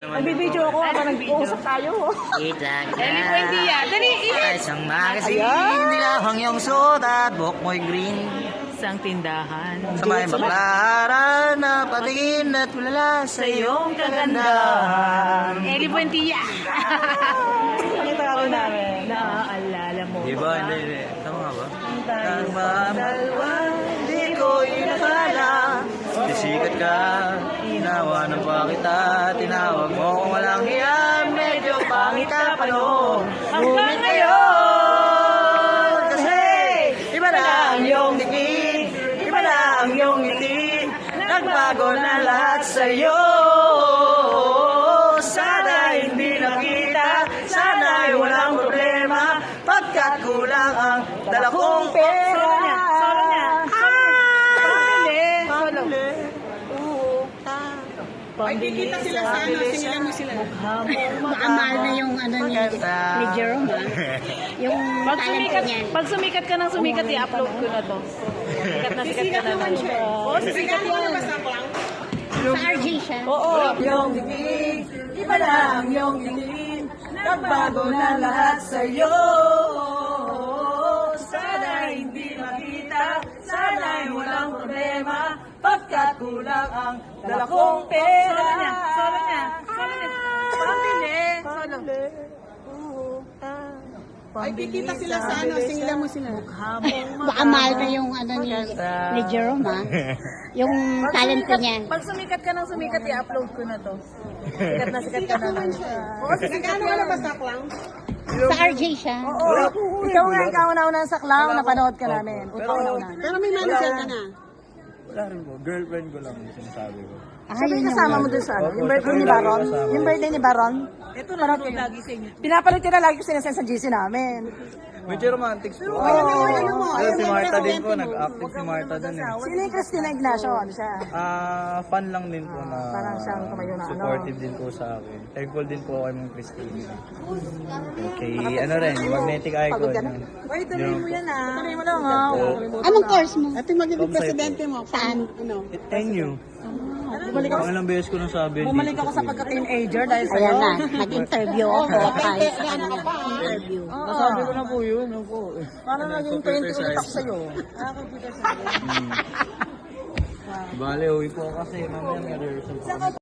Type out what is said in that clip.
Nagbibideo ako habang nag-uusap tayo. Itag Eli Buendia. Dali, ay isang magasin. Nilahang yung soda at buhok mo'y green. Isang tindahan. Sa may baklaran na patingin at tulala sa iyong kagandahan. Eli Buendia. Pakita ako namin. Naaalala mo. Diba? Hindi. Tama nga ba? Ang dalawa, di ko inakala. Sisikat ka, inawanan pa kita. Tinawag mo kung walang hiyan. Medyo pangit ka pa noon. Hanggang ngayon, kasi iba na ang iyong tingin, iba na ang iyong ngiti. Nagbago na lahat sa'yo. Sana hindi nakita, sana'y walang problema. Pagkat kulang ang dala kong pera. Solo niya. Solo niya. Pambili. Ay, kikita sila sa ano, singilan mo sila. Maamal na yung ano ni Jerome, ha? Yung Pag talent sumikat, niya. pag sumikat ka ng sumikat, i-upload ko na to. Sikat na sikat ka naman. Oo, sikat yan. Sa RJ siya. Oo. Yung tingin, iba na ang iyong tingin. Nagbago na lahat sa'yo. Sana hindi makita, sana'y walang problema. Pagkat kulang ang dala kong pera. Solo niya. Solo niya. Solo niya. Pambili. Solo. Ay, kikita sila sa ano, singilan mo sila. Maamal na yung ano ni Jerome, ha? Yung talent niya. Pag sumikat ka ng sumikat, i-upload ko na to. Sikat na sikat ka naman. Oo, nagkano ka na ba sa clown? Sa RJ siya. Oo. Ikaw nga, ikaw na sa clown, napanood ka namin. Ikaw na. Pero may manager ka na. Wala rin po. Girlfriend ko lang yung sinasabi ko. Siyempre kasama mo dun sa ano, yung birthday ni Baron. Yung birthday ni Baron. Ito na lang lagi sa inyo. Pinapanood ko na lagi ko sinasend sa GC namin. Medyo romantics po. Ano mo? Ayun, si Martha din po. Nag-active si Martha din eh. Sino yung Christina Ignacio? Ano siya? Fan lang din po na Parang siyang tumayo na ano. supportive din po sa akin. Thankful din po kay Ma'am Christine. Okay, ano rin, yung magnetic icon. Uy, tuloy mo yan ah. Tuloy mo lang ah. Anong course mo? Ito yung magiging presidente mo. Saan? Ano? Thank you. Bumalik ako, Ang ilang beses ko nang sabi. bumalik ako sa pagka-teenager dahil sa'yo. Ayan na, nag-interview ako. Kahit Ano ka pa? interview. Nasabi ko na po yun. Ano po. Parang naging 20 ulit ako sa'yo. Bale, uwi po kasi mamaya may rehearsal po.